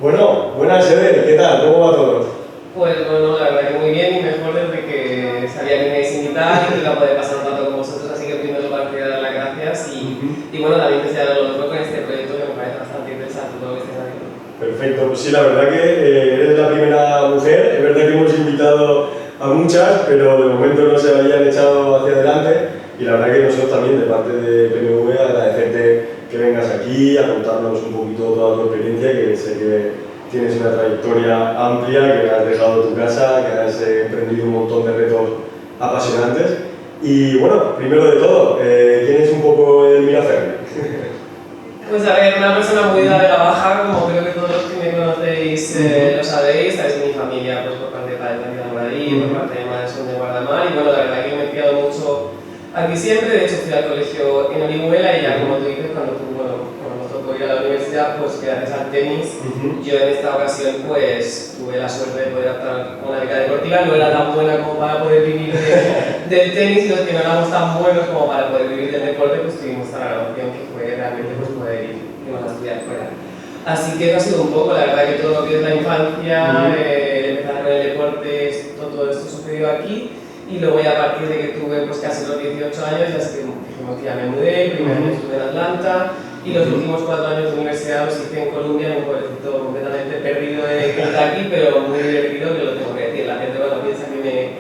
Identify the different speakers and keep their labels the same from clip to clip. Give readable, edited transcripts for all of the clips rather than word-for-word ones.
Speaker 1: Bueno, buenas Eder, ¿qué tal? ¿Cómo va todo?
Speaker 2: Pues bueno, la verdad que muy bien y mejor desde que sabía que me ibais a invitar y que iba a poder pasar un rato con vosotros, así que primero para dar las gracias y bueno, también desear lo mejor con este proyecto que me parece bastante interesante todo lo que estáis haciendo.
Speaker 1: Perfecto, pues sí, la verdad que eres la primera mujer, es verdad que hemos invitado a muchas, pero de momento no se habían echado hacia adelante y la verdad que nosotros también de parte de PMV agradecerte que vengas aquí a contarnos un poquito toda tu experiencia, que sé que tienes una trayectoria amplia, que has dejado tu casa, que has emprendido un montón de retos apasionantes. Y bueno, primero de todo, ¿quién es un poco el Miraferri?
Speaker 2: Pues a ver, una persona muy de la baja, como creo que todos los que me conocéis lo sabéis que mi familia, pues por parte de padre de Madrid, por parte de madre son de Guardamar, y bueno, la verdad que me he criado mucho aquí siempre. De hecho fui al colegio en Orihuela y ya como tú dices, cuando nos tocó ir a la universidad, pues gracias al tenis, yo en esta ocasión pues tuve la suerte de poder optar a una beca deportiva. No era tan buena como para poder vivir del tenis, y los que no éramos tan buenos como para poder vivir del deporte, pues tuvimos esta gran opción que fue realmente pues poder irnos a estudiar fuera. Así que eso ha sido un poco, la verdad que todo lo que es la infancia, empezar con el deporte, todo esto sucedió aquí. Y luego ya a partir de que tuve pues casi los 18 años, ya dijimos que ya me mudé. El primer año estuve en Atlanta y los últimos 4 años de universidad los hice en Columbia, en un pueblecito completamente perdido de Kentucky, pero muy divertido, que lo tengo que decir. La gente cuando piensa que me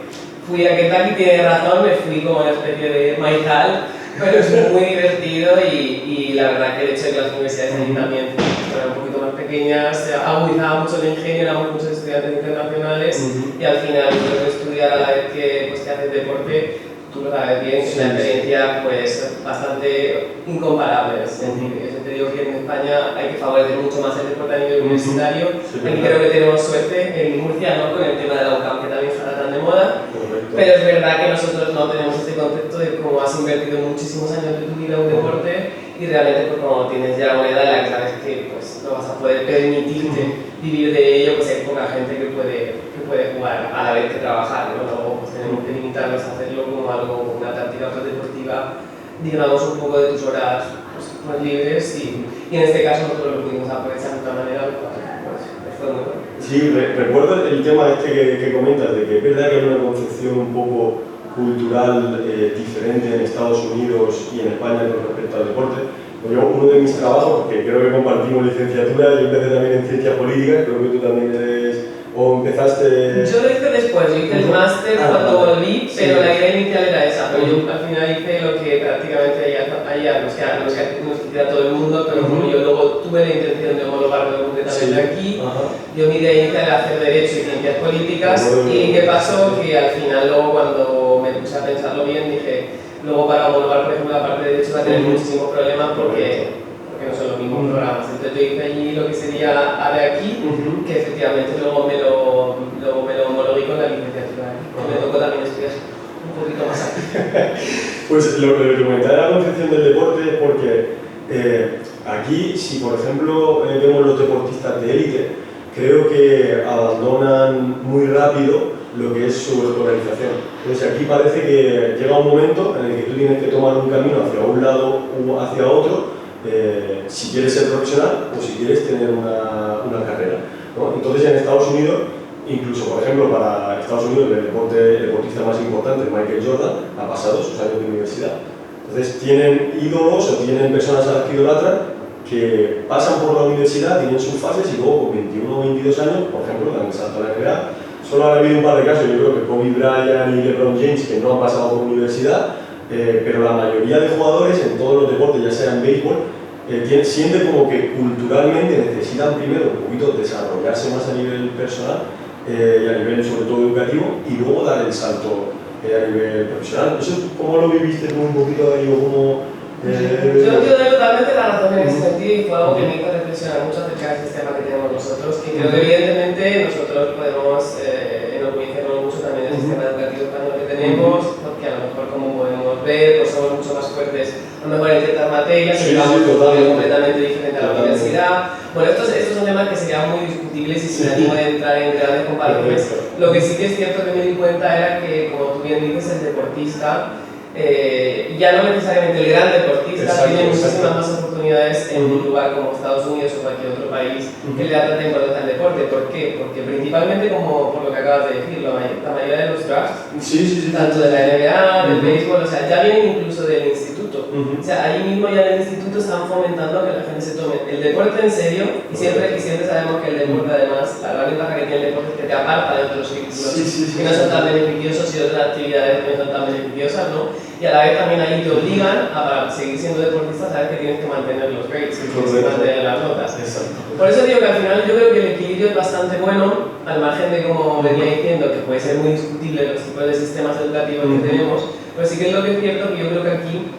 Speaker 2: fui a Kentucky tiene razón, me fui como una especie de maizal, pero es muy divertido y la verdad que el hecho de que las universidades allí también fueran un poquito más pequeñas agudizaba mucho el ingenio, éramos muchos estudiantes internacionales y al final yo estudiar a la vez que haces deporte, tú lo sabes bien, es una experiencia pues bastante incomparable. Es decir, yo te digo que en España hay que favorecer mucho más el deporte a nivel universitario. Aquí creo que tenemos suerte en Murcia, ¿no? Con el tema de la UCAM, que también está tan de moda. Pero es verdad que nosotros no tenemos este concepto de cómo has invertido muchísimos años de tu vida en un deporte y realmente pues como tienes ya una edad en la que sabes que pues no vas a poder permitirte vivir de ello, pues hay poca gente que puede jugar a la vez que trabajar, ¿no? Luego pues tenemos que limitarnos a hacerlo como algo, como una táctica deportiva, digamos un poco de tus horas pues libres y en este caso nosotros lo pudimos aprovechar de otra manera, pues fue muy bueno.
Speaker 1: Sí, recuerdo el tema este que comentas, de que es verdad que hay una concepción un poco cultural diferente en Estados Unidos y en España con respecto al deporte. Yo, uno de mis trabajos, que creo que compartimos licenciatura, yo empecé también en Ciencias Políticas, creo que tú también eres, o empezaste...
Speaker 2: Yo lo hice después, yo hice el máster cuando volví, pero la idea inicial era esa, pero yo al final hice lo que prácticamente nos quisiera todo el mundo, pero como yo luego tuve la intención de homologarme completamente aquí, yo mi idea inicial era hacer Derecho y Ciencias Políticas, y ¿qué pasó? Que al final luego cuando me puse a pensarlo bien dije, luego para homologar por ejemplo la parte de Derecho va a tener muchísimos problemas porque no son los mismos programas. Entonces yo hice allí lo que sería A de aquí, que efectivamente luego me lo homologué con la licenciatura aquí. Me tocó también estudiar un poquito más aquí.
Speaker 1: Pues lo que comentaba era la concepción del deporte es porque aquí, si por ejemplo vemos los deportistas de élite, creo que abandonan muy rápido lo que es su escolarización. Entonces aquí parece que llega un momento en el que tú tienes que tomar un camino hacia un lado o hacia otro, si quieres ser profesional o si quieres tener una carrera, ¿no? Entonces en Estados Unidos, incluso por ejemplo para Estados Unidos el deportista más importante, Michael Jordan, ha pasado sus años de universidad. Entonces tienen ídolos o tienen personas a las que idolatran que pasan por la universidad, tienen sus fases y luego con 21 o 22 años, por ejemplo, dan el salto a la NBA. Solo ha habido un par de casos, yo creo que Kobe Bryant y LeBron James, que no han pasado por universidad, pero la mayoría de jugadores en todos los deportes, ya sea en béisbol, sienten como que culturalmente necesitan primero un poquito desarrollarse más a nivel personal y a nivel sobre todo educativo y luego dar el salto a nivel profesional. ¿Eso cómo lo viviste tú un poquito ahí o cómo...?
Speaker 2: Yo te doy totalmente la razón en ese sentido y fue algo que me hizo reflexionar mucho acerca del sistema que tenemos nosotros, que creo que evidentemente nosotros podemos enorgullecernos mucho también del sistema educativo español que tenemos, porque a lo mejor como podemos ver, pues somos mucho más fuertes a lo mejor en ciertas materias, y vamos completamente diferente a la universidad. Bueno, estos son temas que serían muy discutibles y sin ánimo de entrar en grandes comparaciones. Lo que sí que es cierto que me di cuenta era que, como tú bien dices, el deportista, ya no necesariamente el gran deportista, deportistas tienen muchísimas más oportunidades en un lugar como Estados Unidos o cualquier otro país que le da tanta importancia al deporte. ¿Por qué? Porque principalmente, como por lo que acabas de decir, la mayoría de los drafts, tanto de la NBA, del béisbol, o sea, ya vienen incluso del instituto. O sea, ahí mismo ya en el instituto están fomentando que la gente se tome el deporte en serio y siempre sabemos que el deporte, además, la gran ventaja que tiene el deporte es que te aparta de otros círculos que no son tan beneficiosos y otras actividades que no son tan beneficiosas, ¿no? Y a la vez también ahí te obligan a, para seguir siendo deportista, sabes que tienes que mantener los grades, que tienes que mantener las notas. Por eso digo que al final yo creo que el equilibrio es bastante bueno, al margen de, como venía diciendo, que puede ser muy discutible los tipos de sistemas educativos que tenemos, pero sí que es lo que es cierto que yo creo que aquí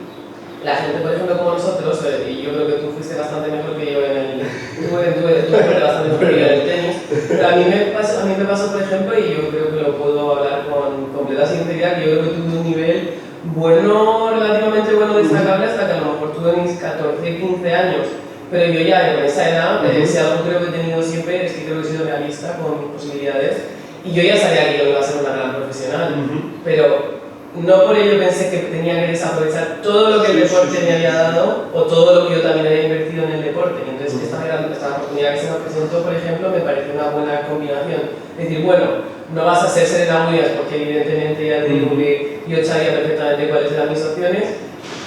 Speaker 2: la gente, por ejemplo, como nosotros, y yo creo que tú fuiste bastante mejor que yo en el... Tú fuiste bastante mejor que yo en el tenis, pero a mí me pasó, por ejemplo, y yo creo que lo puedo hablar con completa sinceridad, que yo creo que tuve un nivel bueno, relativamente bueno, destacable, hasta que a lo mejor tuve mis 14, 15 años. Pero yo ya en esa edad, si algo creo que he tenido siempre, es que creo que he sido realista con mis posibilidades, y yo ya sabía que yo iba a ser una gran profesional, pero no por ello pensé que tenía que desaprovechar todo lo que el deporte me había dado o todo lo que yo también había invertido en el deporte. Entonces esta oportunidad que se me presentó, por ejemplo, me pareció una buena combinación. Es decir, bueno, no vas a ser Serena Williams porque evidentemente ya te digo que yo sabía perfectamente cuáles eran mis opciones,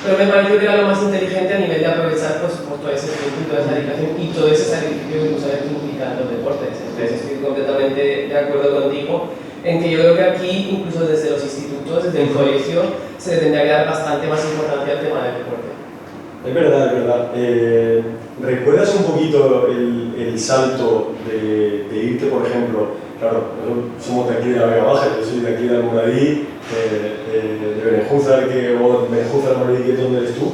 Speaker 2: pero me pareció que era lo más inteligente a nivel de aprovechar pues, todo ese tiempo y toda esa dedicación y todo ese sacrificio que tú sabes que implican los deportes. Entonces estoy completamente de acuerdo contigo en que yo creo que aquí, incluso desde los institutos, desde el colegio, se le tendría que dar bastante más importancia al tema del deporte.
Speaker 1: Es verdad, es verdad. ¿Recuerdas un poquito el salto de irte, por ejemplo? Claro, nosotros somos de aquí de la Vega Baja, yo soy de aquí de Almoradí, de Benejúzar, o de Benejúzar, Almoradí, que es donde eres tú.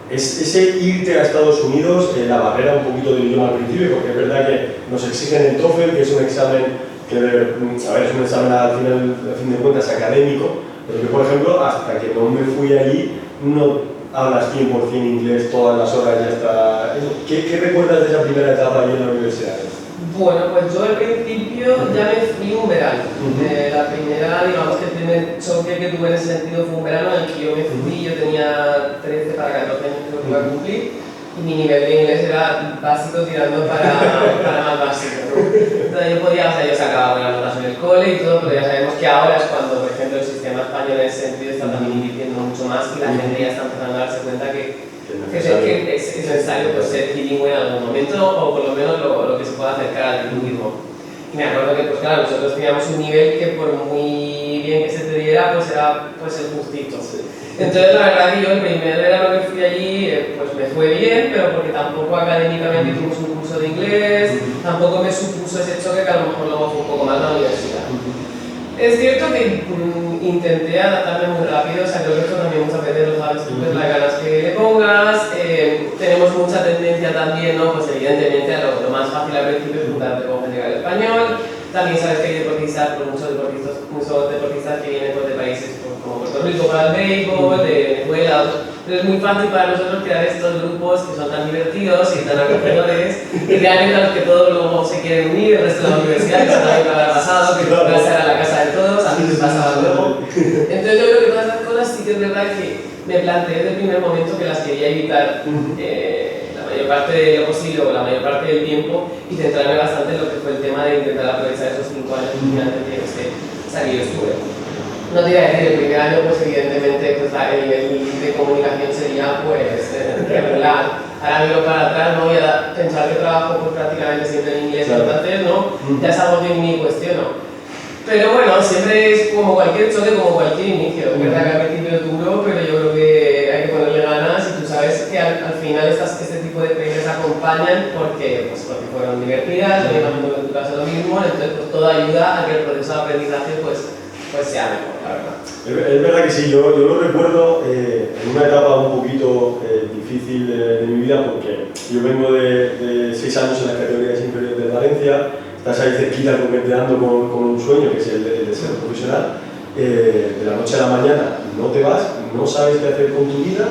Speaker 1: Ese irte a Estados Unidos, la barrera un poquito del idioma al principio, porque es verdad que nos exigen el TOEFL, que es un examen que, a ver, es un examen al fin de cuentas académico, pero que, por ejemplo, hasta que no me fui allí, no hablas 100% inglés todas las horas y hasta... ¿Qué recuerdas de esa primera etapa allí en la universidad?
Speaker 2: Bueno, pues yo al principio ya me fui un verano. La primera, digamos que el primer choque que tuve en ese sentido fue un verano en el que yo me fui, yo tenía 13 para 14 años que lo iba a cumplir, y mi nivel de inglés era básico tirando para más básico, ¿no? Entonces yo podía, o sea, yo sacaba buenas notas en el cole y todo, pero ya sabemos que ahora es cuando, por ejemplo, el sistema español en ese sentido está también invirtiendo mucho más y la gente ya está empezando a darse cuenta que es necesario pues, ser bilingüe en algún momento o por lo menos lo que se pueda acercar al bilingüismo. Y me acuerdo que, pues claro, nosotros teníamos un nivel que por muy bien que se te diera, pues era pues, el justito. Entonces, la verdad que yo el primer verano que fui allí, pues me fue bien, pero porque tampoco académicamente tuvimos un curso de inglés, tampoco me supuso ese choque que a lo mejor luego fue un poco más la universidad. Es cierto que intenté adaptarme muy rápido, o sea, creo que esto también muchas veces lo sabes tú, pues las ganas que le pongas, tenemos mucha tendencia también, ¿no? Pues evidentemente a lo más fácil al principio es juntarte con gente al español, también sabes que hay deportistas, pues muchos deportistas que vienen pues, de países pues, como Puerto Rico para el béisbol, de Venezuela, pero es muy fácil para nosotros crear estos grupos que son tan divertidos y tan acogedores y realmente a los que todos luego se quieren unir, el resto de la universidad, que eso también me habrá pasado, que vas a ir a la casa de todos, a mí me pasaba luego. Entonces yo creo que todas esas cosas sí que es verdad que me planteé desde el primer momento que las quería evitar la mayor parte de lo posible o la mayor parte del tiempo y centrarme bastante en lo que fue el tema de intentar aprovechar esos 5 años que yo estuve. No te iba a decir, el primer año pues evidentemente pues, el nivel de comunicación sería pues regular. Ahora miro para atrás, no voy a pensar que trabajo pues, prácticamente siempre en inglés, entonces no, ya es algo que ni cuestiono. Pero bueno, siempre es como cualquier choque, como cualquier inicio. Es verdad que al principio es duro, pero yo creo que hay que ponerle ganas y tú sabes que al final este tipo de experiencias acompañan porque fueron divertidas, yo me imagino que en tu caso lo mismo, entonces pues, todo ayuda a que el proceso de aprendizaje pues sea mejor, la verdad.
Speaker 1: Es verdad que sí, yo lo recuerdo en una etapa un poquito difícil de mi vida porque yo vengo de 6 años en las categorías inferiores de Valencia, estás ahí cerquita coqueteando con un sueño que es el de ser profesional, de la noche a la mañana no te vas, no sabes qué hacer con tu vida,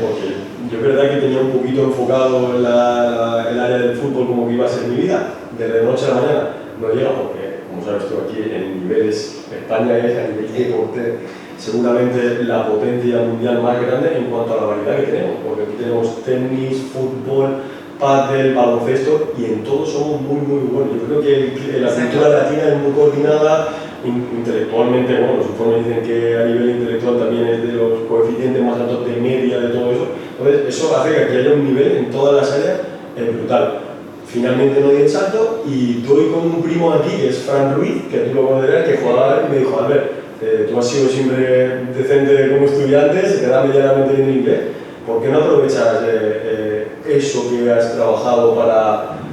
Speaker 1: porque yo es verdad que tenía un poquito enfocado el área del fútbol como que iba a ser mi vida, de la noche a la mañana no llega porque, como sabes tú aquí en niveles, España es a nivel deporte, seguramente la potencia mundial más grande en cuanto a la variedad que tenemos, porque aquí tenemos tenis, fútbol, pádel, baloncesto y en todo somos muy buenos. Yo creo que la cultura latina es muy coordinada, intelectualmente, bueno, los informes dicen que a nivel intelectual también es de los coeficientes más altos de media de todo eso, entonces eso hace que aquí haya un nivel en todas las áreas brutal. Finalmente no di el salto y doy con un primo aquí, que es Fran Ruiz, que tú lo conocerás, que jugaba y me dijo, Albert, tú has sido siempre decente como estudiante, se te da medianamente bien el inglés, ¿por qué no aprovechas eso que has trabajado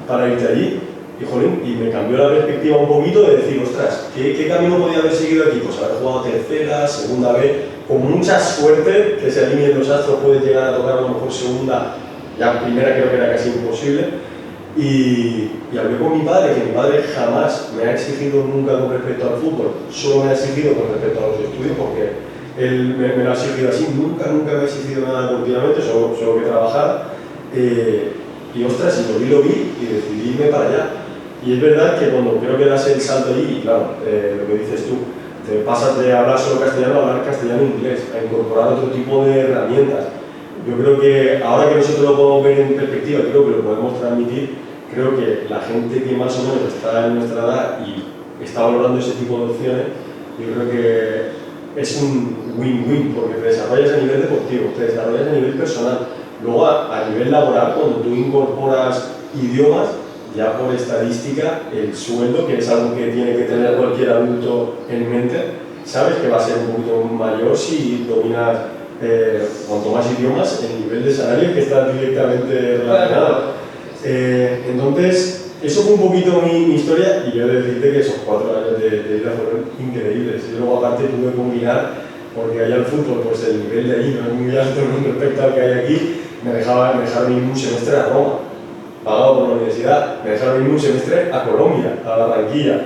Speaker 1: para irte allí? Y, jolín, y me cambió la perspectiva un poquito de decir, ostras, ¿qué camino podía haber seguido aquí? Pues haber jugado tercera, segunda B, con mucha suerte, que se alineen los astros, puedes llegar a tocar a lo mejor segunda, ya primera creo que era casi imposible. Y hablé con mi padre, que mi padre jamás me ha exigido nunca con respecto al fútbol, solo me ha exigido con respecto a los estudios, porque él me lo ha exigido así, nunca me ha exigido nada deportivamente, solo que trabajar. Y ostras, y lo vi y decidí irme para allá. Y es verdad que cuando creo que das el salto allí, y claro, lo que dices tú, te pasas de hablar solo castellano a hablar castellano e inglés, a incorporar otro tipo de herramientas. Yo creo que ahora que nosotros lo podemos ver en perspectiva, creo que lo podemos transmitir, creo que la gente que más o menos está en nuestra edad y está valorando ese tipo de opciones, yo creo que es un win-win, porque te desarrollas a nivel deportivo, te desarrollas a nivel personal. Luego a nivel laboral, cuando tú incorporas idiomas, ya por estadística, el sueldo, que es algo que tiene que tener cualquier adulto en mente, sabes que va a ser un poquito mayor si dominas cuanto más idiomas, el nivel de salario que está directamente relacionado. Entonces, eso fue un poquito mi historia y yo he de decirte que esos 4 años de vida fueron increíbles. Y luego aparte tuve que combinar, porque allá el fútbol, pues el nivel de ahí no es muy alto con respecto al que hay aquí, me dejaron ir un semestre a Roma, pagado por la universidad, me dejaron ir un semestre a Colombia, a Barranquilla.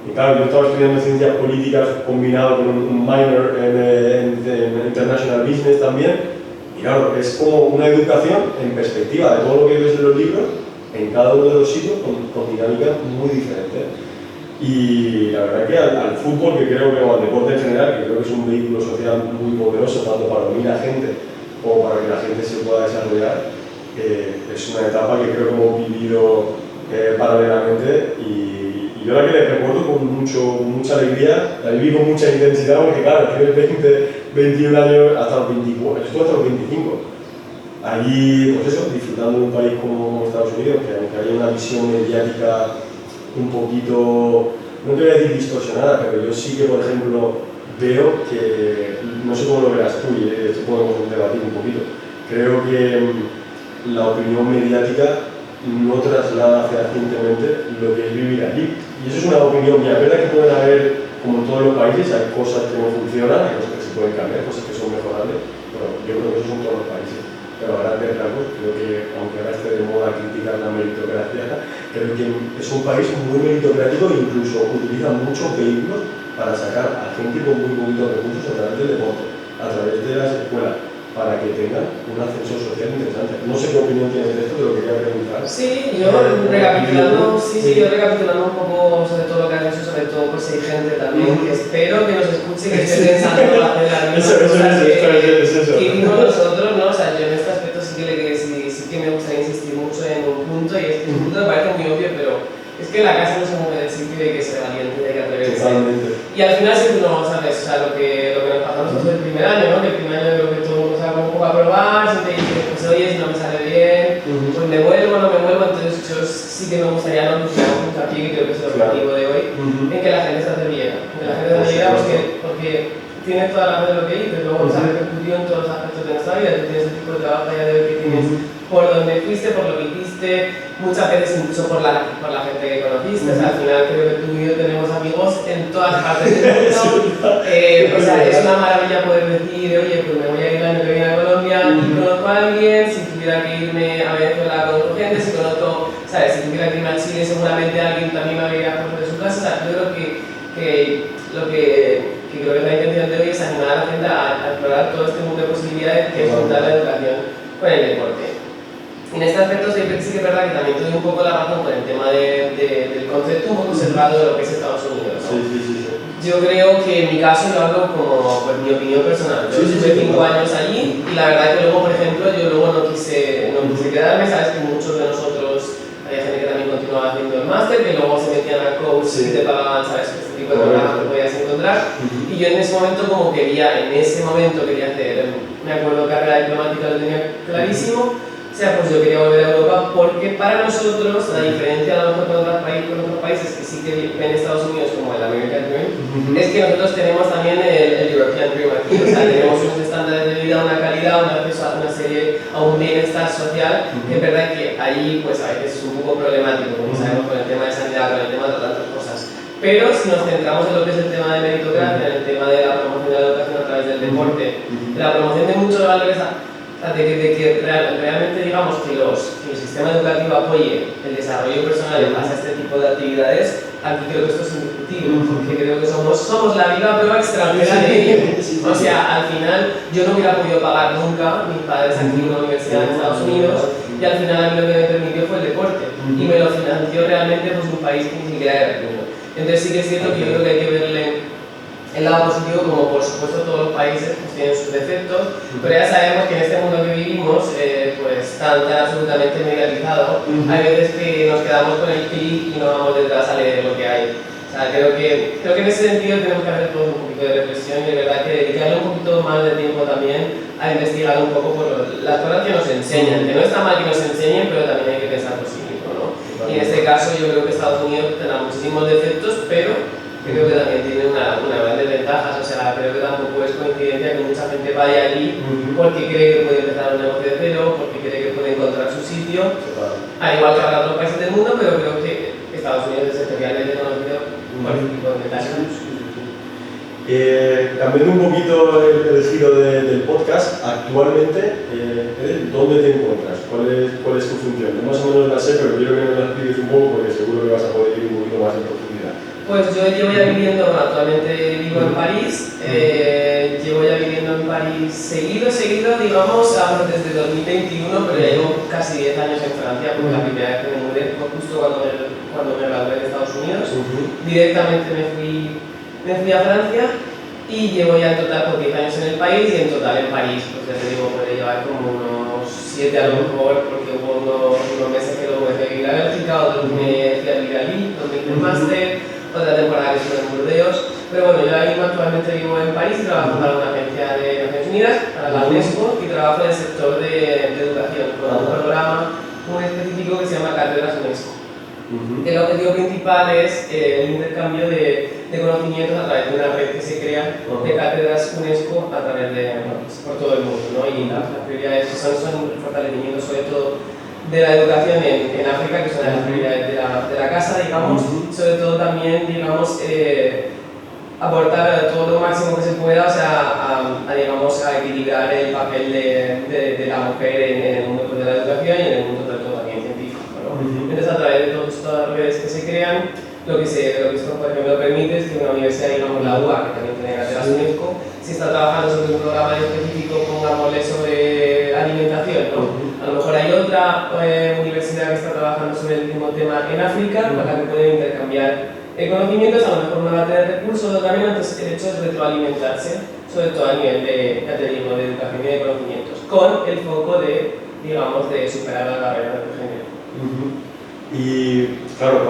Speaker 1: Y claro, yo estaba estudiando ciencias políticas combinado con un minor en International Business también. Y claro, es como una educación en perspectiva de todo lo que ves en los libros, en cada uno de los sitios, con dinámicas muy diferentes. Y la verdad que al fútbol, que creo que, o al deporte en general, que creo que es un vehículo social muy poderoso, tanto para unir a gente como para que la gente se pueda desarrollar, es una etapa que creo que hemos vivido paralelamente y yo la que les recuerdo con mucha alegría, la viví con mucha intensidad porque claro, tienes 20, 21 años hasta los 24, estuve hasta los 25. Allí, pues eso, disfrutando de un país como Estados Unidos, que aunque haya una visión mediática un poquito, no te voy a decir distorsionada, pero yo sí que, por ejemplo, veo que, no sé cómo lo verás tú, y esto podemos debatir un poquito, creo que la opinión mediática no traslada fehacientemente lo que es vivir aquí. Y eso es una opinión mía. Es verdad que pueden haber, como en todos los países, hay cosas que no funcionan, hay cosas que se pueden cambiar, cosas que son mejorables, pero yo creo que eso son todos los países. Pero a grandes rasgos, creo que, aunque ahora esté de moda criticar la meritocracia, creo que es un país muy meritocrático e incluso utiliza muchos vehículos para sacar a gente con muy poquitos recursos a través del deporte, a través de las escuelas, para que tengan un ascenso social interesante. No sé qué opinión tienes de esto, te lo quería preguntar.
Speaker 2: Sí, yo recapitulando un poco sobre todo lo que has dicho, sobre todo pues hay gente también que espero que nos escuche, que esté pensando en hacer las mismas cosas que hicimos nosotros, ¿no? O sea, yo en este aspecto sí que me gustaría insistir mucho en un punto, y este punto me parece muy obvio, pero es que la casa no se mueve del sitio y hay que ser valiente, hay que atreverse.
Speaker 1: Totalmente.
Speaker 2: Y al final siempre no, ¿sabes? O sea, lo que nos pasó a nosotros el primer año, ¿no? Que el primer año creo que todo el mundo sabe un poco a probar, siempre dices, pues oye, si no me sale bien, pues me vuelvo, no me vuelvo, entonces yo sí que me gustaría no luchar junto aquí, que creo que es el objetivo de hoy, en que la gente se atreviera. Que la gente se atreviera porque tienes toda la razón de lo que dices, luego se ha repercutido en todos los aspectos de nuestra vida, tú tienes el tipo de trabajo ya de hoy que tienes por donde fuiste, por lo que hiciste, muchas veces incluso por la gente que conociste, o sea, al final creo que tú y yo tenemos amigos en todas partes del mundo, o sea, es una maravilla poder decir, oye, pues me voy a ir el año que viene a Colombia y conozco a alguien, si tuviera que irme a Venezuela conozco gente, si conozco, ¿sabes? Si tuviera que irme a Chile seguramente alguien también me abriría puertas de su casa, o sea, yo creo que lo que creo que la intención de hoy es animar a la gente a explorar todo este mundo de posibilidades que es juntar la educación con el deporte. En este aspecto sí que es verdad que también te doy un poco la razón con el tema del concepto un poco cerrado de lo que es Estados Unidos, ¿no?
Speaker 1: Sí.
Speaker 2: Yo creo que en mi caso lo hablo como pues, mi opinión personal. Yo estuve 5 años allí y la verdad que luego, por ejemplo, yo luego no quise quedarme. Sabes que muchos de nosotros, había gente que también continuaba haciendo el máster, que luego se metían a coach y te pagaban, sabes, este tipo de programas que podías encontrar. Y yo en ese momento quería hacer, me acuerdo, carrera diplomática, lo tenía clarísimo. O sea, pues yo quería volver a Europa porque para nosotros, la diferencia a lo mejor con otros países que sí que ven Estados Unidos como el American Dream, es que nosotros tenemos también el European Dream aquí. O sea, tenemos unos estándares de vida, una calidad, un acceso a una serie, a un bienestar social, que es verdad que allí pues a veces es un poco problemático, como sabemos, con el tema de sanidad, con el tema de tantas cosas. Pero si nos centramos en lo que es el tema de meritocracia, en el tema de la promoción de la educación a través del deporte, de la promoción de muchos valores, de que realmente digamos que el sistema educativo apoye el desarrollo personal en base a este tipo de actividades, aquí creo que esto es indiscutible, porque creo que somos la viva prueba extranjera de ello. O sea, al final yo no hubiera podido pagar nunca, mis padres aquí en una universidad en Estados Unidos, y al final a mí lo que me permitió fue el deporte, y me lo financió realmente pues, un país que ni siquiera era pequeño. Entonces sí que es cierto que yo creo que hay que verle el lado positivo, como por supuesto todos los países pues, tienen sus defectos, pero ya sabemos que en este mundo que vivimos, pues tan absolutamente mediatizado, hay veces que nos quedamos con el clic y no vamos detrás a leer lo que hay. O sea, creo que en ese sentido tenemos que hacer todo un poquito de reflexión y de verdad que dedicarle un poquito más de tiempo también a investigar un poco por las cosas que nos enseñan, que no está mal que nos enseñen, pero también hay que pensar por sí mismo, ¿no? Y en este caso yo creo que Estados Unidos tendrá muchísimos defectos, pero creo que también tiene una grandes ventajas. O sea, creo que tampoco es coincidencia que mucha gente vaya allí porque cree que puede empezar un negocio de cero, porque cree que puede encontrar su sitio, al igual que habrá otros países del mundo, pero creo que Estados Unidos es especialmente conocido por este tipo de detalles.
Speaker 1: Cambiando un poquito el giro del podcast, actualmente, ¿dónde te encuentras? ¿Cuál es tu función? Yo más o menos la sé, pero quiero que me la expliques un poco porque seguro que vas a poder ir un poquito más en profundidad.
Speaker 2: Pues yo llevo ya viviendo, actualmente vivo en París, llevo ya viviendo en París seguido, digamos, desde 2021, pero ya llevo casi 10 años en Francia, porque la primera vez que me mudé fue justo cuando me gradué de Estados Unidos. Directamente me fui a Francia y llevo ya en total 10 años en el país y en total en París, pues ya te digo, puede llevar como unos 7 a lo mejor, porque hubo unos meses que luego me fui a vivir a Bélgica, otros me fui a vivir allí, donde hice el máster, otra temporada que estuve en Burdeos, pero bueno, yo ahora mismo actualmente vivo en París y trabajo para una agencia de Naciones Unidas, para la UNESCO, y trabajo en el sector de educación, con un programa muy específico que se llama Cátedras UNESCO. El objetivo principal es el intercambio de conocimientos a través de una red que se crea de cátedras UNESCO a través por todo el mundo, ¿no? Y las prioridades son el fortalecimiento sobre todo de la educación en África, que son las prioridades de la casa, digamos, sobre todo también, digamos, aportar todo lo máximo que se pueda, o sea, digamos, a equilibrar el papel de la mujer en el mundo de la educación y en el mundo sobre todo también científico, ¿no? Entonces, a través de todas estas redes que se crean, lo que esto, por ejemplo, permite es que una universidad, digamos la UA, que también tiene cátedras UNESCO, si está trabajando sobre un programa específico, pongámosle sobre alimentación, ¿no? A lo mejor hay otra universidad que está trabajando sobre el mismo tema en África, con la que pueden intercambiar conocimientos, a lo mejor no va a tener recursos también, entonces el hecho es retroalimentarse, sobre todo a nivel de educación y de conocimientos, con el foco digamos, de superar las barreras de género.
Speaker 1: Y claro,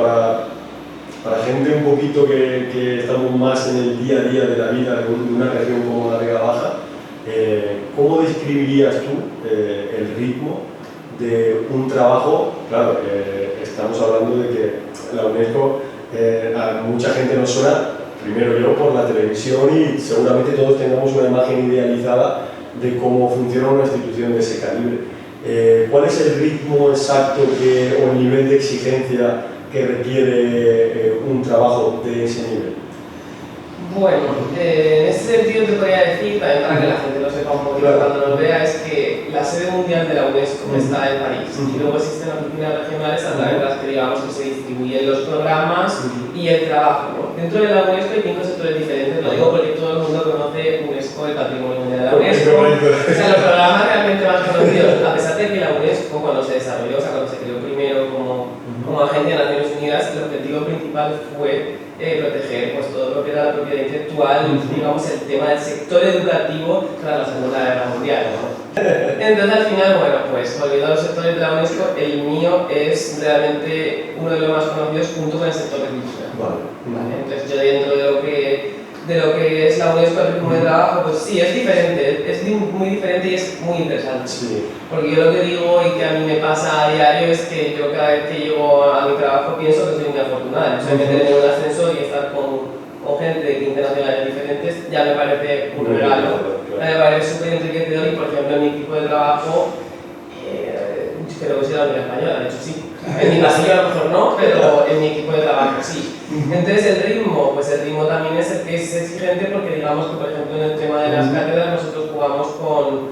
Speaker 1: para gente un poquito que estamos más en el día a día de la vida de una región como la Vega Baja, ¿cómo describirías tú el ritmo de un trabajo? Claro, estamos hablando de que la UNESCO a mucha gente nos suena, primero yo, por la televisión y seguramente todos tengamos una imagen idealizada de cómo funciona una institución de ese calibre. ¿Cuál es el ritmo exacto o el nivel de exigencia que requiere un trabajo de ese nivel?
Speaker 2: Bueno, en ese sentido te podría decir, también para que la gente lo sepa un poquito cuando lo vea, es que la sede mundial de la UNESCO está en París y luego existen oficinas regionales a través de las que digamos que se distribuyen los programas y el trabajo, ¿no? Dentro de la UNESCO hay 5 sectores diferentes, lo digo porque todo el mundo conoce UNESCO, el patrimonio mundial de la UNESCO, o sea, los programas realmente más conocidos, a pesar de que la UNESCO cuando se desarrolló, o sea, cuando se creó primero como agencia de Naciones Unidas, el objetivo principal fue proteger pues, todo lo que era la propiedad virtual, digamos, el tema del sector educativo tras la Segunda Guerra Mundial, ¿no? Entonces, al final, bueno, pues volviendo a los sectores de la UNESCO, el mío es realmente uno de los más conocidos junto con el sector de cultura. Vale. Entonces, yo dentro de lo que es la UNESCO, el ritmo de trabajo, pues sí, es diferente, es muy diferente y es muy interesante.
Speaker 1: Sí.
Speaker 2: Porque yo lo que digo y que a mí me pasa a diario es que yo cada vez que llego a mi trabajo pienso que soy muy afortunada. O sea, meterme en un ascensor y estar con gente de 15 nacionalidades diferentes ya me parece un regalo. Me parece súper enriquecedor y, por ejemplo, en mi equipo de trabajo, creo que soy la única española, de hecho sí. En mi pasillo a lo mejor no, pero en mi equipo de trabajo sí. Entonces el ritmo, pues el ritmo también es exigente porque digamos que, por ejemplo, en el tema de las cátedras nosotros jugamos con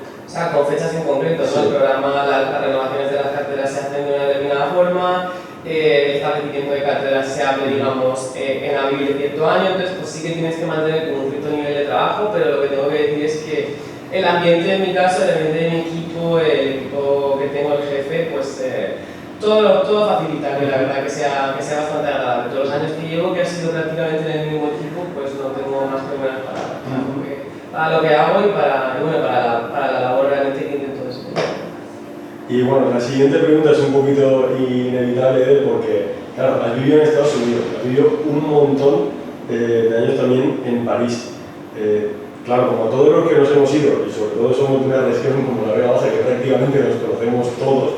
Speaker 2: fechas en concreto, ¿no? El programa, las renovaciones de las cátedras se hacen de una determinada forma, el establecimiento de cátedras se abre, digamos, en abril de cierto año, entonces pues sí que tienes que mantener un cierto nivel de trabajo, pero lo que tengo que decir es que el ambiente, en mi caso, el ambiente de mi equipo, el equipo que tengo, el jefe, pues todo facilita que la verdad que sea bastante agradable. Todos los años que llevo, que ha sido prácticamente en el mismo equipo, pues no tengo más que buenas palabras para lo que hago y para la labor realmente que intento desempeñar.
Speaker 1: Y bueno, la siguiente pregunta es un poquito inevitable porque, claro, has vivido en Estados Unidos, has vivido un montón de años también en París. Claro, como todos los que nos hemos ido, y sobre todo somos de una región como la Vega Baja, que prácticamente nos conocemos todos,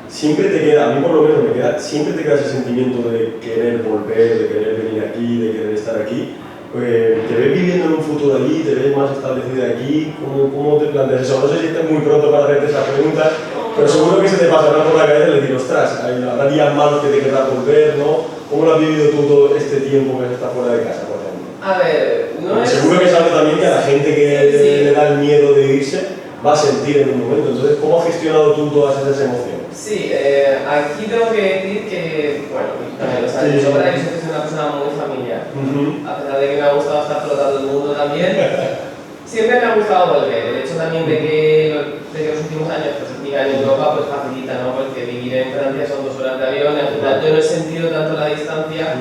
Speaker 1: siempre te queda, a mí por lo menos me queda, siempre te queda ese sentimiento de querer volver, de querer venir aquí, de querer estar aquí. ¿Te ves viviendo en un futuro allí? ¿Te ves más establecida aquí? ¿Cómo te planteas eso? No sé si estás muy pronto para hacerte esa pregunta, pero seguro que se te pasará por la cabeza y decir, ostras, habrá días malos que te querrás volver, ¿no? ¿Cómo lo has vivido tú todo este tiempo que estás fuera de casa, por ejemplo?
Speaker 2: A ver, no es...
Speaker 1: Seguro que es algo también que a la gente que le da el miedo de irse va a sentir en un momento. Entonces, ¿cómo has gestionado tú todas esas emociones?
Speaker 2: Sí, aquí tengo que decir que, bueno, también lo sabes, yo para mí siempre soy una persona muy familiar. A pesar de que me ha gustado estar por todo el mundo también, siempre me ha gustado volver. El hecho también de que los últimos años pues, en Europa pues facilita, ¿no? Porque vivir en Francia son 2 horas de avión, al final yo no he sentido tanto la distancia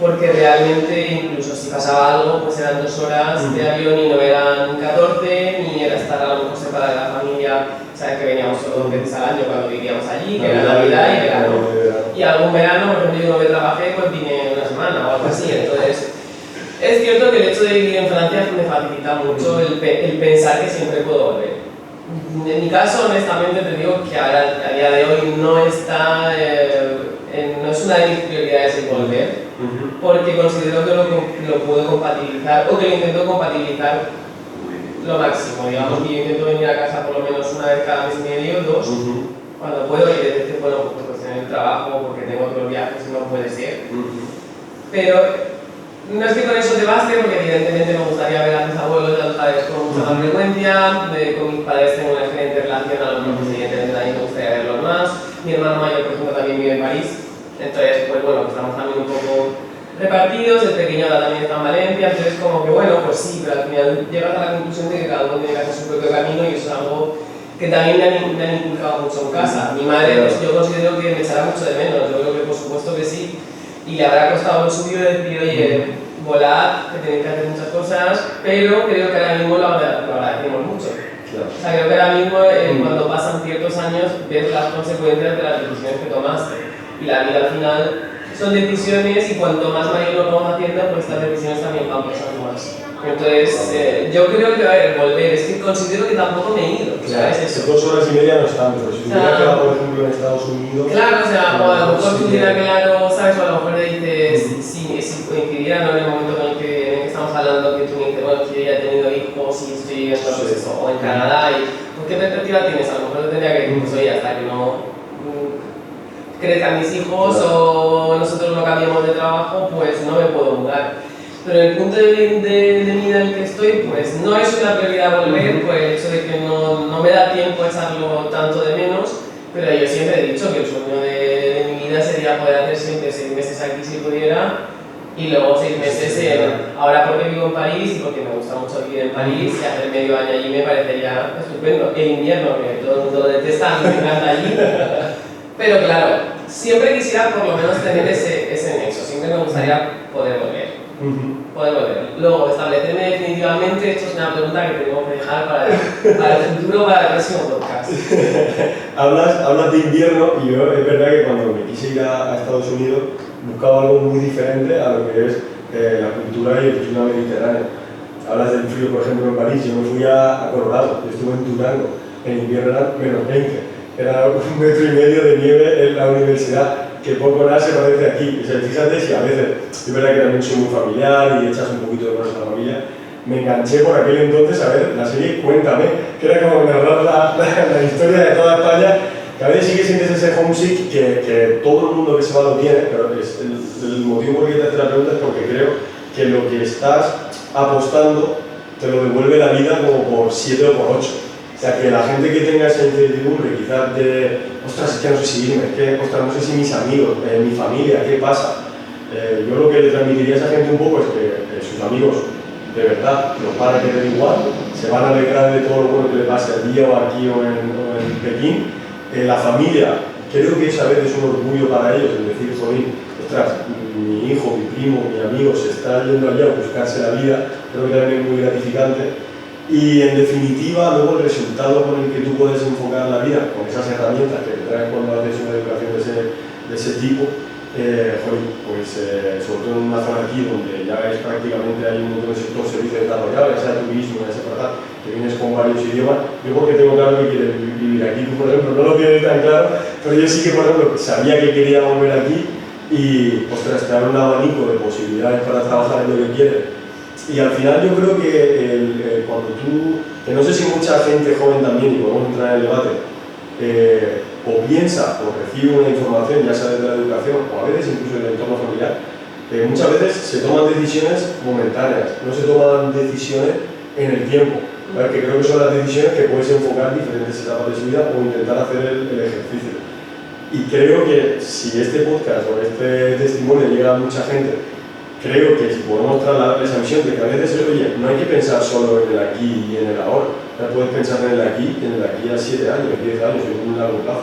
Speaker 2: porque realmente incluso si pasaba algo pues eran 2 horas de avión y no eran 14, ni era estar a lo mejor separada de la familia. Sabes que veníamos solo 2 veces al año cuando vivíamos allí, que era Navidad y verano. Y algún verano, por ejemplo, yo no me trabajé, pues vine una semana o algo así. Entonces, es cierto que el hecho de vivir en Francia me facilita mucho el pensar que siempre puedo volver. En mi caso, honestamente, te digo que ahora, a día de hoy no está, no es una de mis prioridades el volver, porque considero que lo puedo compatibilizar, o que lo intento compatibilizar lo máximo. Digamos que yo intento venir a casa por lo menos una vez cada mes y medio, 2, cuando puedo, y desde que bueno, pues cuestión del trabajo, porque tengo otros viajes y no puede ser. Pero no es que con eso te baste, porque evidentemente me gustaría ver a mis abuelos y a los padres con mucha más frecuencia, con mis padres tengo una excelente relación, a los profes evidentemente también me gustaría verlos más. Mi hermano mayor, por ejemplo, también vive en París, entonces pues bueno, estamos también un poco repartidos, el pequeño ahora también está en Valencia, entonces como que bueno, pues sí, pero al final llegas a la conclusión de que cada uno tiene que hacer su propio camino y eso es algo que también me han inculcado mucho en casa. Mi madre, pues yo considero que me echará mucho de menos, yo creo que por supuesto que sí, y le habrá costado el suyo decir, oye, volad, que tenéis que hacer muchas cosas, pero creo que ahora mismo lo agradecemos mucho. O sea, creo que ahora mismo cuando pasan ciertos años ves las consecuencias de las decisiones que tomaste, y la vida al final son decisiones y cuanto más mayor lo vamos haciendo, pues estas decisiones también van pasando más. Entonces, yo creo que, a ver, volver, es que considero que tampoco me he ido, ¿sabes? Eso.
Speaker 1: 2 horas y media no están, pero si hubiera quedado, por ejemplo, en Estados Unidos...
Speaker 2: Claro, o sea, o a lo mejor tuviera claro, ¿sabes? O a lo mejor le dices, si coincidiera, ¿no? En el momento en el que estamos hablando, que tú me dices, bueno, que yo ya he tenido hijos y estoy viviendo, pues eso, o en Canadá, y pues, ¿qué perspectiva tienes? A lo mejor tendría que decir, pues oye, hasta que no crezcan mis hijos o nosotros no cambiemos de trabajo, pues no me puedo mudar. Pero en el punto de mi vida en el que estoy, pues no es una prioridad volver, por el hecho de que no me da tiempo echarlo tanto de menos, pero yo siempre he dicho que el sueño de mi vida sería poder hacer siempre 6 meses aquí si pudiera, y luego 6 meses ahora porque vivo en París y porque me gusta mucho vivir en París, y hacer medio año allí me parecería estupendo. El invierno, que todo el mundo lo detesta, me encanta allí. Pero claro, siempre quisiera por lo menos tener ese nexo, siempre me gustaría poder volver. Podemos leer. Luego, establecerme definitivamente, esto es una pregunta que tenemos que dejar para el futuro, para el próximo podcast.
Speaker 1: hablas de invierno y yo es verdad que cuando me quise ir a Estados Unidos buscaba algo muy diferente a lo que es la cultura y el clima mediterráneo. Hablas del frío, por ejemplo, en París. Yo me fui a Colorado, yo estuve en Durango, en invierno era -20, era 1,5 metros de nieve en la universidad, que poco nada se parece aquí. O sea, fíjate si a veces, es verdad que también soy muy familiar y echas un poquito de menos a la familia, me enganché por aquel entonces a ver la serie Cuéntame, que era como narrar la historia de toda España, que a veces sí que sientes ese homesick que todo el mundo que se va lo tiene, pero el motivo por el que te hace la pregunta es porque creo que lo que estás apostando te lo devuelve la vida como por 7 o por 8. O sea, que la gente que tenga esa incertidumbre, quizás de, ostras, es que no sé si irme, es que, ostras, no sé si mis amigos, mi familia, ¿qué pasa? Yo lo que le transmitiría a esa gente un poco es que sus amigos, de verdad, los van a querer igual, se van a alegrar de todo lo bueno que le pase allí o aquí o en Pekín. La familia, creo que esa vez es un orgullo para ellos, el decir, joder, ostras, mi hijo, mi primo, mi amigo se está yendo allá a buscarse la vida, creo que también es muy gratificante. Y en definitiva, luego el resultado con el que tú puedes enfocar la vida, con esas herramientas que te traes cuando haces una educación de ese tipo, sobre todo en una zona aquí donde ya es prácticamente hay un montón de sector servicio desarrollado, ya sea turismo, ya sea para que vienes con varios idiomas. Yo porque tengo claro que quieres vivir aquí, tú por ejemplo no lo tienes tan claro, pero yo sí que por ejemplo sabía que quería volver aquí y ostras, te abre un abanico de posibilidades para trabajar en lo que quieres. Y al final yo creo que cuando tú, que no sé si mucha gente joven también, y podemos entrar en el debate, o piensa o recibe una información, ya sea desde la educación o a veces incluso en el entorno familiar, muchas veces se toman decisiones momentáneas, no se toman decisiones en el tiempo, ¿vale? Que creo que son las decisiones que puedes enfocar diferentes etapas de su vida o intentar hacer el ejercicio. Y creo que si este podcast o este testimonio llega a mucha gente, creo que si podemos trasladar esa visión de que a veces, oye, no hay que pensar solo en el aquí y en el ahora, ya puedes pensar en el aquí y en el aquí a 7 años, 10 años, en un largo plazo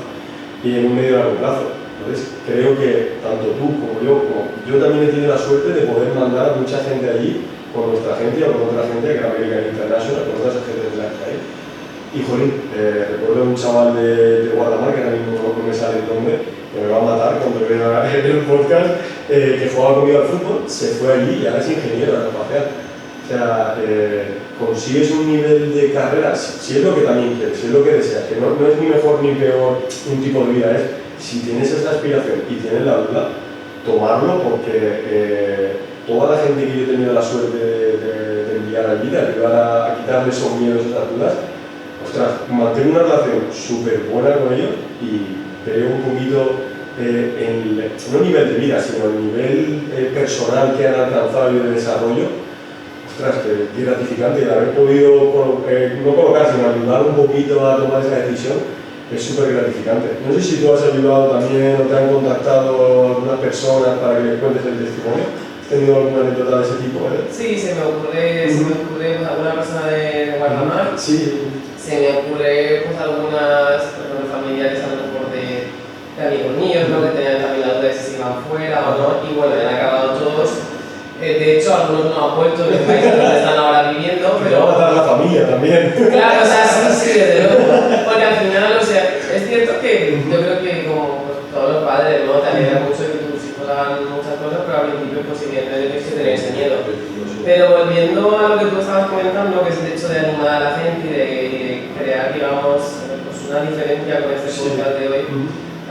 Speaker 1: y en un medio largo plazo. Entonces, creo que tanto tú como yo también he tenido la suerte de poder mandar a mucha gente allí con nuestra agencia o con otra agencia que era American International, con otras agencias de la que hay. Y, jolín, recuerdo un chaval de Guadalajara, que ahora mismo no me sale el nombre, que me va a matar cuando vea el podcast, que jugaba conmigo al fútbol, se fue allí y ahora es ingeniero aeroespacial. O sea, consigues un nivel de carrera, si es lo que también quieres, si es lo que deseas, que no es ni mejor ni peor un tipo de vida, es si tienes esa aspiración y tienes la duda, tomarlo porque toda la gente que yo he tenido la suerte de enviar allí, de ayudar a quitarle esos miedos, esas dudas, ostras, mantengo una relación súper buena con ellos y veo un poquito no el nivel de vida, sino el nivel personal que han alcanzado y de desarrollo. Ostras, que gratificante el haber podido no colocar, sino ayudar un poquito a tomar esa decisión, es súper gratificante. No sé si tú has ayudado también o te han contactado algunas personas para que les cuentes el testimonio. ¿Has tenido alguna anécdota de ese tipo?
Speaker 2: Sí, se me ocurre pues, alguna persona de Guardamar.
Speaker 1: Sí.
Speaker 2: Se me ocurre pues, algunas personas familiares a lo mejor de amigos míos, ¿no? Que tenían también la duda de si se iban fuera o no, y bueno, han acabado todos. De hecho, algunos no han vuelto del país donde están ahora viviendo, pero...
Speaker 1: va a matar la familia también.
Speaker 2: Claro, o sea, sí, desde luego. Porque al final, o sea, es cierto que yo creo que como pues, todos los padres, ¿no? Te alegra mucho que tus hijos hagan muchas cosas, pero al principio pues evidentemente tienes que tener ese miedo. Pero volviendo a lo que tú estabas comentando, que es el hecho de animar a la gente y de crear, digamos, pues una diferencia con este podcast de hoy,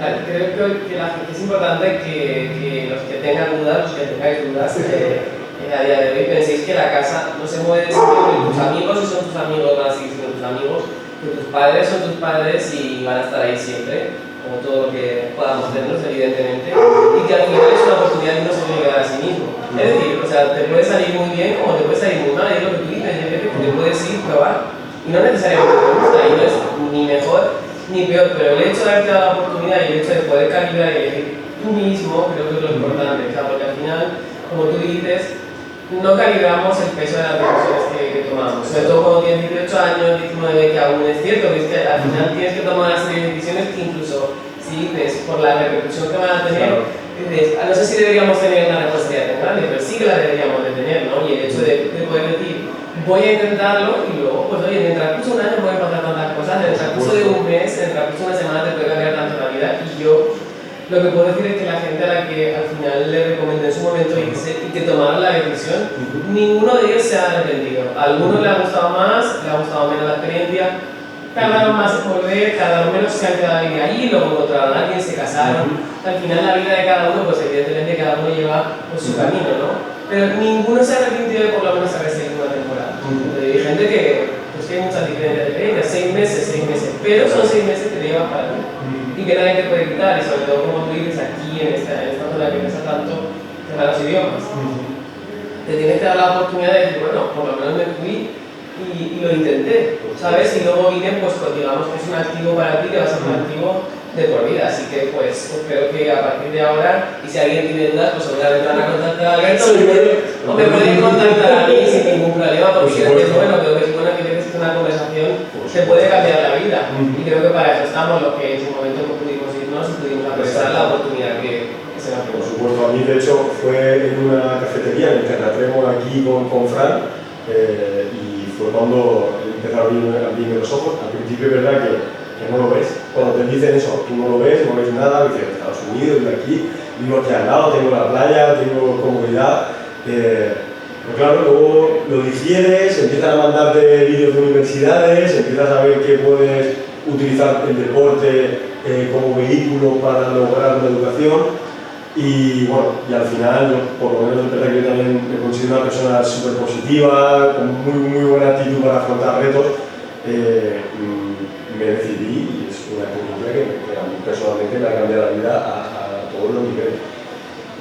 Speaker 2: creo que es importante que los que tengan dudas, los que tengáis dudas, a día de hoy penséis que la casa no se mueve siempre con tus amigos, y son tus amigos, van a seguir siendo tus amigos, que tus padres son tus padres y van a estar ahí siempre, como todo lo que podamos hacernos, evidentemente, y que al final es una oportunidad de no se llegar a sí mismo. Es decir, o sea, te puede salir muy bien como te puede salir muy mal, es lo que tú dices, yo creo que te puedes ir, probar, y no necesariamente te gusta, y no es ni mejor ni peor, pero el hecho de haberte dado la oportunidad y el hecho de poder calibrar y elegir tú mismo, creo que es lo importante, o sea, porque al final, como tú dices, no calibramos el peso de las decisiones que tomamos, sobre todo cuando tienes 18 años, 19, que aún es cierto, que es que al final tienes que tomar una serie de decisiones que incluso si dices por la repercusión que van a tener, dices, no sé si deberíamos tener una responsabilidad tan grande, pero sí que la deberíamos de tener, ¿no? Y el hecho de poder decir, voy a intentarlo y luego, pues oye, en el transcurso de un año pueden pasar tantas cosas, en el transcurso de un mes, en el transcurso de una semana te puede cambiar tanto la vida y yo lo que puedo decir es que la gente a la que al final le recomendé en su momento y que tomaron la decisión, ninguno de ellos se ha arrepentido. A algunos le ha gustado más, le ha gustado menos la experiencia, tardaron más en volver, cada uno se han quedado a vivir allí, luego encontraron a alguien, se casaron. Al final la vida de cada uno, pues evidentemente cada uno lleva pues, su camino, ¿no? Pero ninguno se ha arrepentido de por lo menos haber seguido una temporada. Hay gente que, pues que hay muchas diferencias de experiencia, 6 meses, pero son 6 meses que te llevan para ti y que nadie te puede quitar, y sobre todo como tú dices aquí en esta zona que pesa tanto que para los idiomas. Te tienes que dar la oportunidad de decir, bueno, por lo menos me fui y lo intenté, ¿sabes? Y luego vine, pues digamos que es un activo para ti, que va a ser un activo de por vida, así que pues espero que a partir de ahora, y si alguien tiene dudas, pues seguramente van a contactar a Alberto o me pueden contactar a mí sin ningún problema, porque creo que es bueno, creo que es bueno que tienes una conversación que puede cambiar la vida, y creo que para eso estamos los que en su momento no pudimos irnos y pudimos aprovechar la oportunidad que se nos dio.
Speaker 1: Por supuesto, a mí de hecho fue en una cafetería en el Terratremo aquí con Fran, y fue cuando empezó a abrirme los ojos. Al principio es verdad que no lo ves, cuando te dicen eso, tú no lo ves nada, dices Estados Unidos, vivo aquí, vivo aquí al lado, tengo la playa, tengo comodidad, pero claro, luego lo digieres, empiezan a mandarte vídeos de universidades, empiezas a ver que puedes utilizar el deporte como vehículo para lograr una educación. Y bueno, y al final, por lo menos es verdad que yo también me considero una persona súper positiva, con muy buena actitud para afrontar retos. Me decidí, y es una cultura que a mí personalmente me ha cambiado la vida a todos los niveles.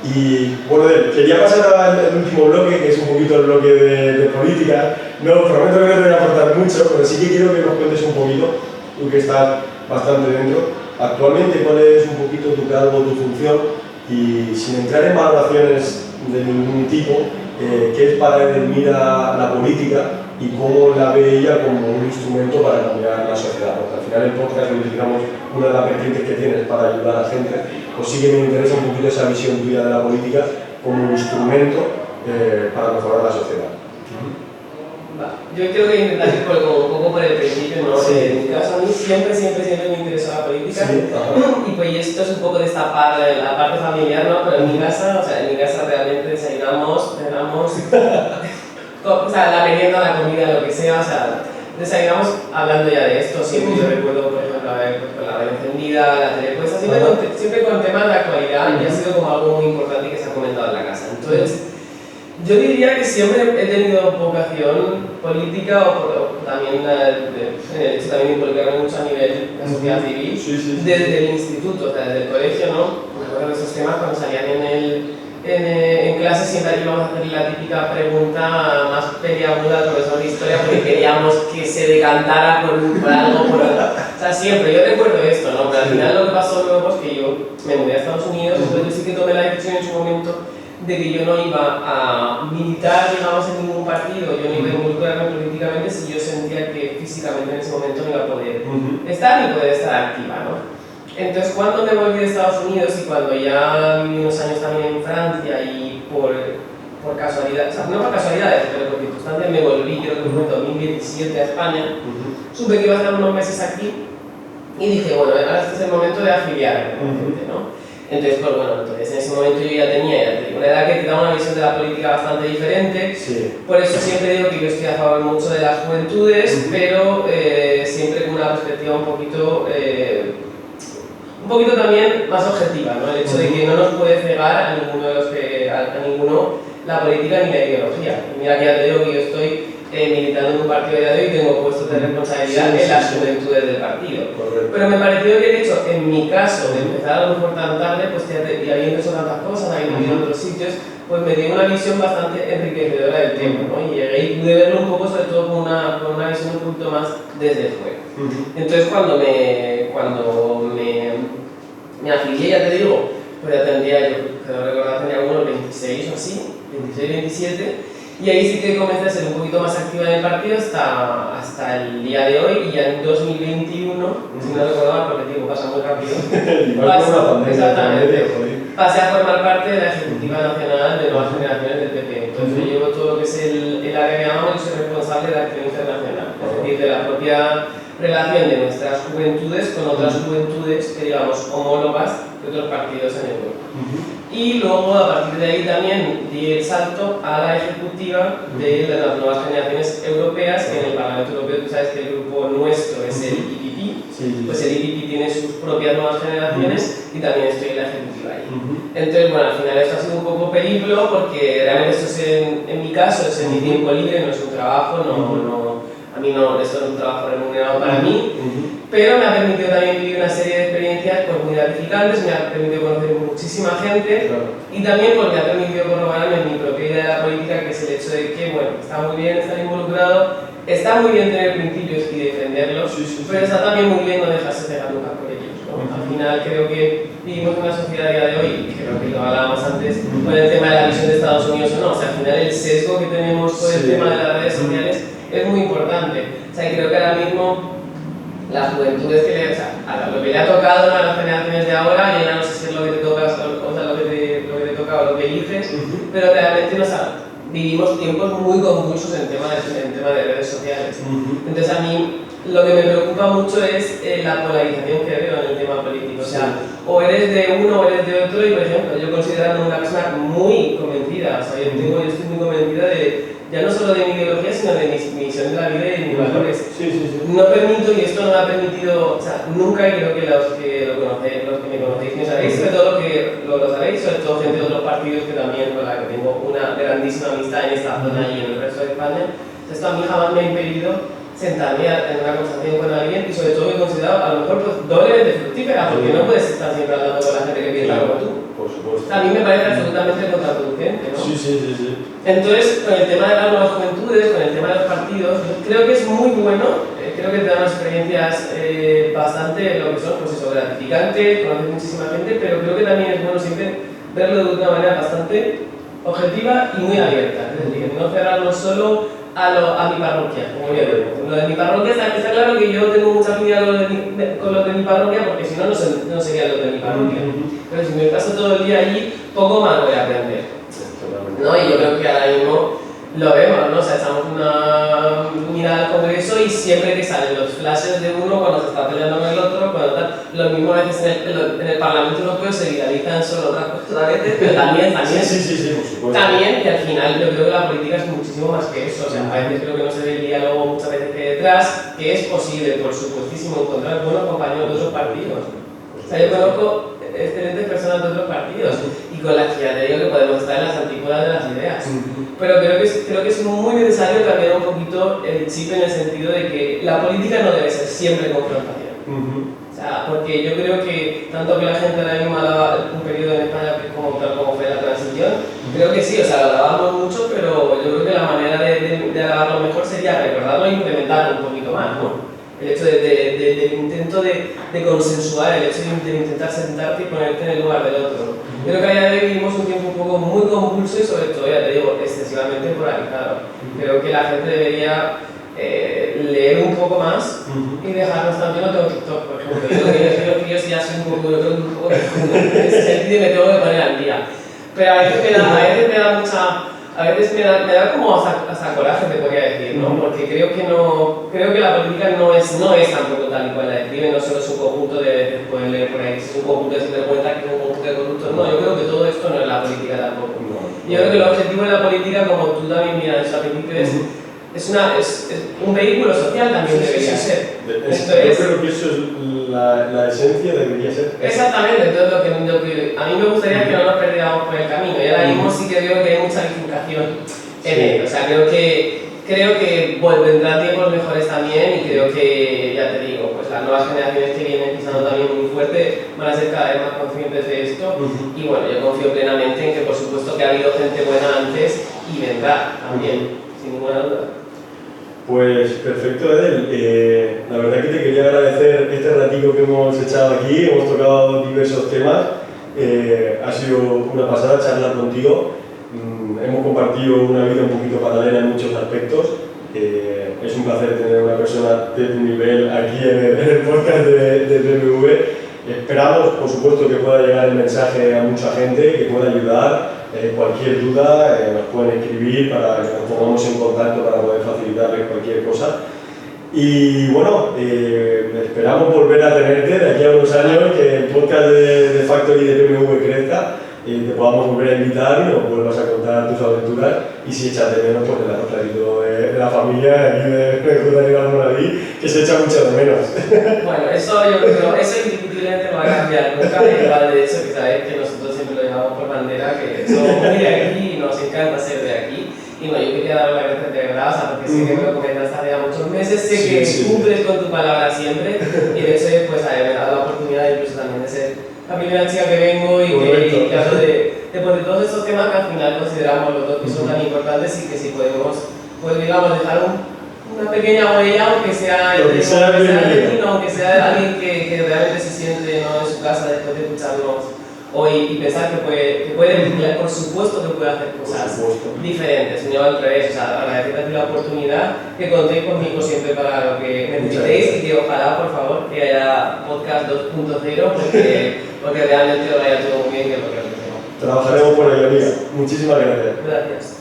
Speaker 1: Y bueno, quería pasar al último bloque, que es un poquito el bloque de política. No, prometo que no te voy a aportar mucho, pero sí que quiero que nos cuentes un poquito, tú que estás bastante dentro, actualmente cuál es un poquito tu cargo, tu función, y sin entrar en valoraciones de ningún tipo, qué es para Edelmira la política y cómo la ve ella como un instrumento para cambiar la sociedad. Porque al final el podcast lo utilizamos, una de las vertientes que tienes para ayudar a la gente, pues sí que me interesa un poquito esa visión tuya de la política como un instrumento para mejorar la sociedad.
Speaker 2: Yo creo que intentar ir un poco por el principio, ¿no?
Speaker 1: Sí.
Speaker 2: En mi caso, a mí siempre me interesó la política,
Speaker 1: Sí,
Speaker 2: y pues esto es un poco destapar la parte familiar, ¿no? Pero en mi casa, realmente desayunamos, cenamos, o sea, la merienda, la comida, lo que sea, o sea, desayunamos hablando ya de esto. Siempre yo recuerdo, por ejemplo, con la radio encendida, la tele puesta, siempre con temas de actualidad, y ha sido como algo muy importante que se ha comentado en la casa. Entonces, yo diría que siempre he tenido vocación política o también en el hecho también involucrarme mucho a nivel de la sociedad civil, desde el instituto, o sea, desde el colegio, ¿no? Me acuerdo de esos temas cuando salían en clase siempre íbamos a hacer la típica pregunta más peliaguda al profesor de historia porque queríamos que se decantara por algo, o sea, siempre, yo recuerdo esto, ¿no? Pero al final lo que pasó luego es que yo me mudé a Estados Unidos, entonces yo sí que tomé la decisión en su momento de que yo no iba a militar, digamos, en ningún partido, yo no iba a involucrarme políticamente si yo sentía que físicamente en ese momento no iba a poder estar ni poder estar activa, ¿no? Entonces, cuando me volví de Estados Unidos y cuando ya viví unos años también en Francia y por casualidad, o sea, no por casualidades, pero por circunstancias me volví, creo que fue en 2017 a España, supe que iba a estar unos meses aquí y dije, bueno, ahora este es el momento de afiliarme, ¿no? Entonces, pues bueno, en ese momento yo ya tenía una edad que te da una visión de la política bastante diferente, por eso siempre digo que yo estoy a favor mucho de las juventudes, pero siempre con una perspectiva un poquito también más objetiva, ¿no? El hecho de que no nos puede cegar a ninguno la política ni la ideología. Y mira que ya te digo que yo estoy militando en un partido de hoy y tengo puestos de responsabilidad en las juventudes del partido. Pero me pareció que el hecho, en mi caso, de empezar a lo mejor tan tarde, pues y habiendo hecho tantas cosas, habiendo ido en otros sitios, pues me dio una visión bastante enriquecedora del tema, ¿no? Y llegué y pude verlo un poco, sobre todo con una visión un poquito más desde fuera. Entonces cuando me afilié, ya te digo, pues ya tendría, yo creo recordar, tenía unos 26 o así, 26, 27, Y ahí sí que comencé a ser un poquito más activa en el partido hasta el día de hoy, y ya en 2021, si no recuerdo mal, porque digo, pasa muy rápido. Exactamente. Pasé a formar parte de la Ejecutiva Nacional de Nuevas Generaciones del PP. Entonces yo llevo todo lo que es el área que llamamos, y soy responsable de la acción internacional, es decir, de la propia relación de nuestras juventudes con otras juventudes, que digamos, homólogas de otros partidos en Europa. Y luego, a partir de ahí, también di el salto a la ejecutiva de las nuevas generaciones europeas, que en el Parlamento Europeo, tú sabes que el grupo nuestro es el IPP, pues el IPP tiene sus propias nuevas generaciones y también estoy en la ejecutiva ahí. Entonces, bueno, al final esto ha sido un poco periplo, porque realmente esto es, en mi caso, es en mi tiempo libre, no es un trabajo, a mí no, esto no es un trabajo remunerado para mí, pero me ha permitido también vivir una serie de experiencias pues, muy gratificantes, me ha permitido conocer muchísima gente, y también pues, me ha permitido corroborarme en mi propia idea de la política, que es el hecho de que, bueno, está muy bien estar involucrado, está muy bien tener principios y defenderlos, pero está también muy bien no dejarse cegar nunca por ellos, ¿no? Al final creo que vivimos en una sociedad a día de hoy, y creo que lo hablábamos antes, con el tema de la visión de Estados Unidos o no, o sea, al final el sesgo que tenemos por el tema de las redes sociales es muy importante. O sea, creo que ahora mismo las juventudes que lo que le ha tocado a las generaciones de ahora, y ya no sé si es lo que te toca, o sea, lo que te toca o lo que eliges, pero realmente vivimos tiempos muy convulsos en tema de redes sociales. Entonces a mí lo que me preocupa mucho es la polarización que veo en el tema político. O sea, o eres de uno o eres de otro, y por ejemplo, yo considerando una persona muy convencida, o sea, yo estoy muy convencida de ya no solo de mi ideología, sino de mi visión de la vida y de mis valores. No permito, y esto no me ha permitido, o sea, nunca, y creo que los que me conocéis me sabéis, sobre todo lo sabéis, sobre todo gente de otros partidos que también, con la que tengo una grandísima amistad en esta zona y en el resto de España. Esto a mí jamás me ha impedido sentarme en una conversación con alguien, y sobre todo me he considerado a lo mejor pues, doblemente fructífera, porque no puedes estar siempre hablando con la gente que piensa como tú.
Speaker 1: Por supuesto.
Speaker 2: A mí me parece absolutamente contraproducente, ¿no?
Speaker 1: Sí.
Speaker 2: Entonces, con el tema de las nuevas juventudes, con el tema de los partidos, creo que es muy bueno, creo que te dan experiencias bastante, lo que son, pues eso, gratificantes, conoces muchísima gente, pero creo que también es bueno siempre verlo de una manera bastante objetiva y muy abierta, es decir, no cerrarnos solo a mi parroquia, como yo digo. Lo de mi parroquia está claro que yo tengo mucha afinidad con lo de mi parroquia, porque si no, no sería lo de mi parroquia. Pero si me paso todo el día allí, poco más voy a aprender, ¿no? Y yo creo que ahora mismo lo vemos, ¿no? O sea, echamos una mirada al Congreso y siempre que salen los flashes de uno cuando se está peleando con el otro, cuando tal, lo mismo a veces en el Parlamento Europeo se viralizan solo otras cosas, pero también,
Speaker 1: por supuesto.
Speaker 2: También, y al final yo creo que la política es muchísimo más que eso. O sea, a veces creo que no se ve el diálogo muchas veces que detrás, que es posible, por supuestísimo, encontrar buenos compañeros de otros partidos. O sea, yo conozco excelentes personas de otros partidos y con las que ya te digo que podemos estar en las antípodas de las ideas. Pero creo que es muy necesario cambiar un poquito el chip, en el sentido de que la política no debe ser siempre confrontación. O sea, porque yo creo que tanto que la gente ahora mismo alaba un periodo en España como fue la transición, creo que sí, o sea, lo alabamos mucho, pero yo creo que la manera de alabarlo mejor sería recordarlo e implementarlo un poquito más, ¿no? El hecho del intento de consensuar, el hecho de intentar sentarte y ponerte en el lugar del otro. Yo creo que a día de hoy vivimos un tiempo un poco muy convulso y sobre todo, ya te digo, excesivamente polarizado. Creo que la gente debería leer un poco más y dejarnos también. No tengo TikTok, por ejemplo. Yo ya soy un poco en ese sentido, me tengo que poner al día. Pero a veces me da como hasta coraje, te podría decir, ¿no? Porque creo que la política no es tampoco tal y cual la describe, no solo es un conjunto de, pueden leer por ahí, es un conjunto de sinvergüenzas, que es un conjunto de corruptos. No, yo creo que todo esto no es la política tampoco. Yo creo que el objetivo de la política, como tú también miras al principio, es un vehículo social también debería ser.
Speaker 1: Yo creo que eso es la esencia, debería ser.
Speaker 2: Exactamente, entonces lo que a mí me gustaría que no nos perdiéramos por el camino. Y ahora mismo sí que veo que hay mucha bifurcación en él. O sea, creo que vendrán tiempos mejores también, y creo que, ya te digo, pues las nuevas generaciones que vienen pisando también muy fuerte van a ser cada vez más conscientes de esto. Y bueno, yo confío plenamente en que, por supuesto, que ha habido gente buena antes y vendrá también, sin ninguna duda.
Speaker 1: Pues perfecto, Edel. La verdad que te quería agradecer este ratito que hemos echado aquí, hemos tocado diversos temas. Ha sido una pasada charlar contigo. hemos compartido una vida un poquito paralela en muchos aspectos. Es un placer tener una persona de tu nivel aquí en el podcast de BMW. Esperamos, por supuesto, que pueda llegar el mensaje a mucha gente, que pueda ayudar. Cualquier duda nos pueden escribir para que nos pongamos en contacto para poder facilitarles cualquier cosa. Y bueno, esperamos volver a tenerte de aquí a unos años, que el podcast de Factory de BMW crezca, te podamos volver a invitar y nos vuelvas a contar tus aventuras. Y si echas de menos, pues el arroz clarito de la familia, de aquí de José Moradí, que se echa mucho de menos.
Speaker 2: Bueno, eso yo creo, eso indiscutiblemente no va a cambiar nunca, igual de hecho que sabéis que nosotros siempre lo llevamos por bandera, que somos muy de aquí y nos encanta ser de aquí. Y bueno, yo quería dar las gracias de verdad, o sea, porque sé que me lo comentaste hace ya muchos meses, sé que cumples con tu palabra siempre, y de hecho pues me ha dado la oportunidad incluso también de ser la primera chica que vengo y que hablo de todos estos temas que al final consideramos los dos que son tan importantes y que si podemos, pues digamos, dejar una pequeña huella, aunque sea aunque sea de alguien que realmente se siente ¿no? en su casa después de escucharnos hoy y pensar que puede, por supuesto que puede hacer cosas diferentes, no al revés, o sea, agradecerte la oportunidad, que contéis conmigo siempre para lo que necesitéis y que ojalá, por favor, que haya podcast 2.0 porque realmente os vaya todo muy bien, que es lo que os deseo.
Speaker 1: Trabajaremos por ello, amiga. Muchísimas gracias.
Speaker 2: Gracias.